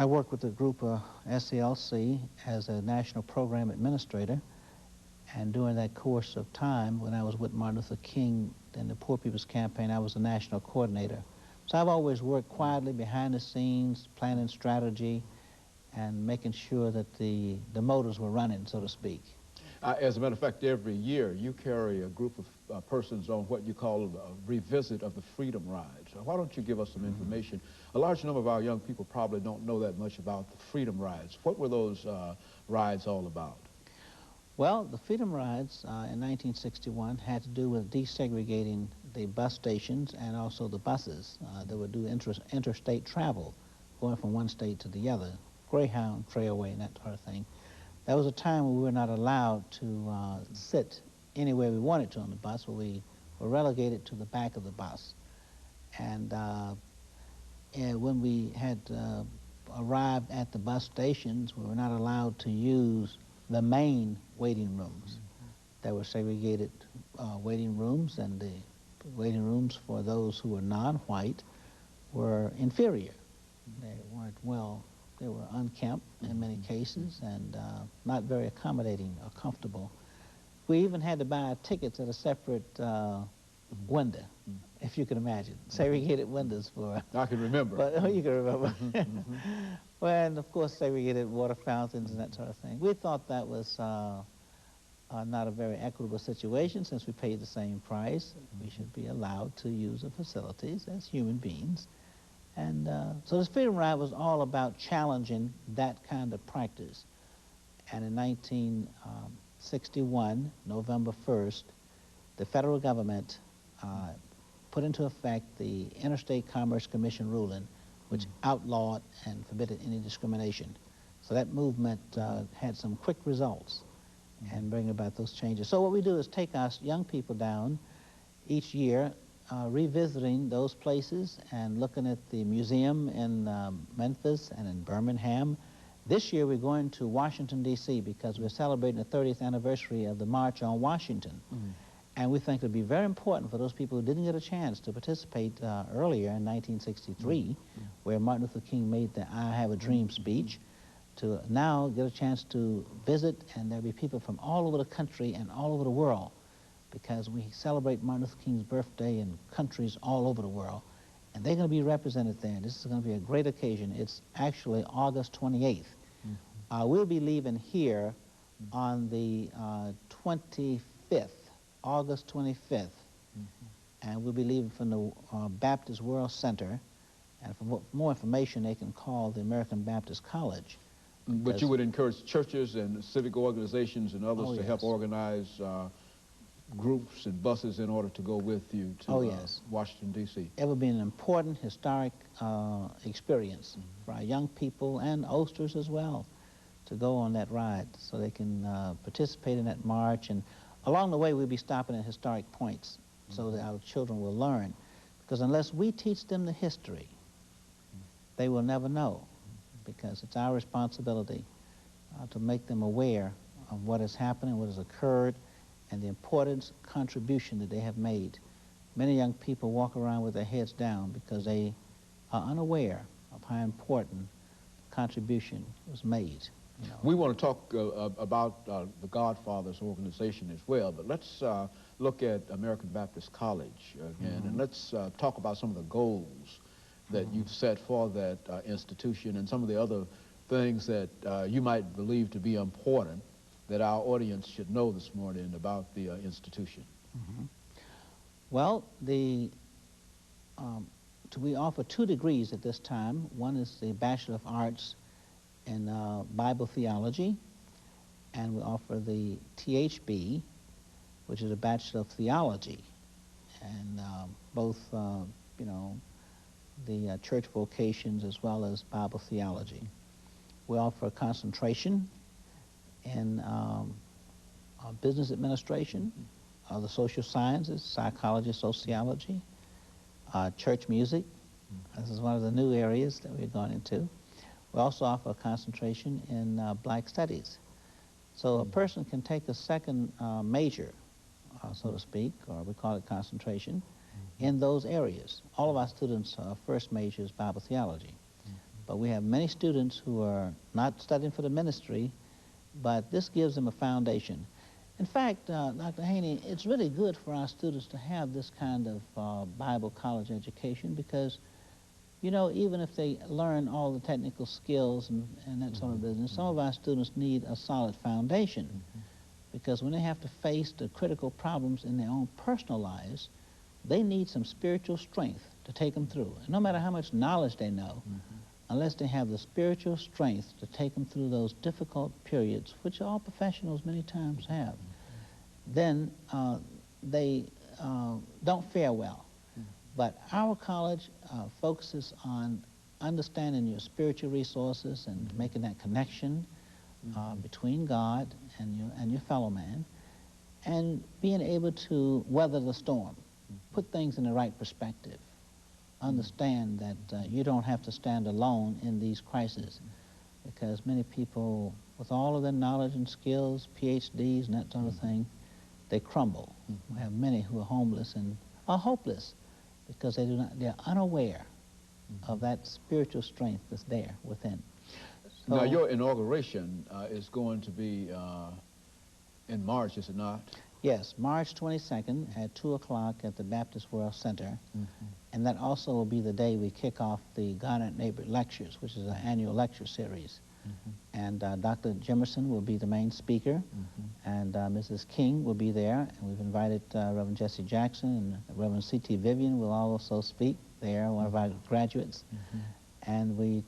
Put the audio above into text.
I work with the group SCLC as a national program administrator, and during that course of time, when I was with Martin Luther King and the Poor People's Campaign, I was a national coordinator. So I've always worked quietly behind the scenes, planning strategy, and making sure that the motors were running, so to speak. As a matter of fact, every year you carry a group of persons on what you call a revisit of the Freedom Rides. Why don't you give us some information? A large number of our young people probably don't know that much about the Freedom Rides. What were those rides all about? Well, the Freedom Rides in 1961 had to do with desegregating the bus stations and also the buses that would do interstate travel, going from one state to the other, Greyhound, Trailway, and that sort of thing. That was a time when we were not allowed to sit anywhere we wanted to on the bus, but we were relegated to the back of the bus. And when we had arrived at the bus stations, we were not allowed to use the main waiting rooms. There were segregated waiting rooms, and the waiting rooms for those who were non-white were inferior. They weren't well, they were unkempt in many cases, and not very accommodating or comfortable. We even had to buy tickets at a separate window, if you can imagine. Segregated windows for... I can remember. But, you can remember. Well, and of course segregated water fountains and that sort of thing. We thought that was not a very equitable situation. Since we paid the same price, we should be allowed to use the facilities as human beings. And so this Freedom Ride was all about challenging that kind of practice. And in 1961, November 1st, the federal government put into effect the Interstate Commerce Commission ruling, which outlawed and forbidden any discrimination. So that movement had some quick results and bring about those changes. So what we do is take our young people down each year, revisiting those places and looking at the museum in Memphis and in Birmingham. This year we're going to Washington, D.C. because we're celebrating the 30th anniversary of the March on Washington. And we think it would be very important for those people who didn't get a chance to participate earlier in 1963, where Martin Luther King made the I Have a Dream speech, to now get a chance to visit, and there'll be people from all over the country and all over the world, because we celebrate Martin Luther King's birthday in countries all over the world, and they're going to be represented there. This is going to be a great occasion. It's actually August 28th. We'll be leaving here on the 25th. August 25th, and we'll be leaving from the Baptist World Center, and for more information they can call the American Baptist College. But you would encourage churches and civic organizations and others to help organize groups and buses in order to go with you to Washington, D.C. It would be an important historic experience for our young people and oldsters as well to go on that ride, so they can participate in that march. And along the way, we'll be stopping at historic points so that our children will learn. Because unless we teach them the history, they will never know. Because it's our responsibility to make them aware of what has happened and what has occurred and the important contribution that they have made. Many young people walk around with their heads down because they are unaware of how important contribution was made. You know. We want to talk about the Godfathers organization as well, but let's look at American Baptist College again, and let's talk about some of the goals that you've set for that institution and some of the other things that you might believe to be important that our audience should know this morning about the institution. Well, we offer 2 degrees at this time. One is the Bachelor of Arts in Bible Theology, and we offer the THB, which is a Bachelor of Theology, and both, you know, the church vocations as well as Bible theology. We offer a concentration in business administration, the social sciences, psychology, sociology, church music. This is one of the new areas that we're going into. We also offer a concentration in black studies. So a person can take a second major, so to speak, or we call it concentration, in those areas. All of our students' first major is Bible theology. But We have many students who are not studying for the ministry, but this gives them a foundation. In fact, Dr. Haney, it's really good for our students to have this kind of Bible college education because, you know, even if they learn all the technical skills and that sort of business, some of our students need a solid foundation because when they have to face the critical problems in their own personal lives, they need some spiritual strength to take them through. And no matter how much knowledge they know, unless they have the spiritual strength to take them through those difficult periods, which all professionals many times have, then they don't fare well. But our college focuses on understanding your spiritual resources and making that connection between God and your fellow man, and being able to weather the storm, put things in the right perspective, understand that you don't have to stand alone in these crises, because many people, with all of their knowledge and skills, PhDs and that sort of thing, they crumble. We have many who are homeless and are hopeless because they're unaware of that spiritual strength that's there within. So, now, your inauguration is going to be in March, is it not? Yes, March 22nd at 2 o'clock at the Baptist World Center. And that also will be the day we kick off the Garnet Neighborhood Lectures, which is an annual lecture series. And Dr. Jimerson will be the main speaker, and Mrs. King will be there. And we've invited Reverend Jesse Jackson and Reverend C.T. Vivian will also speak there, one of our graduates. And we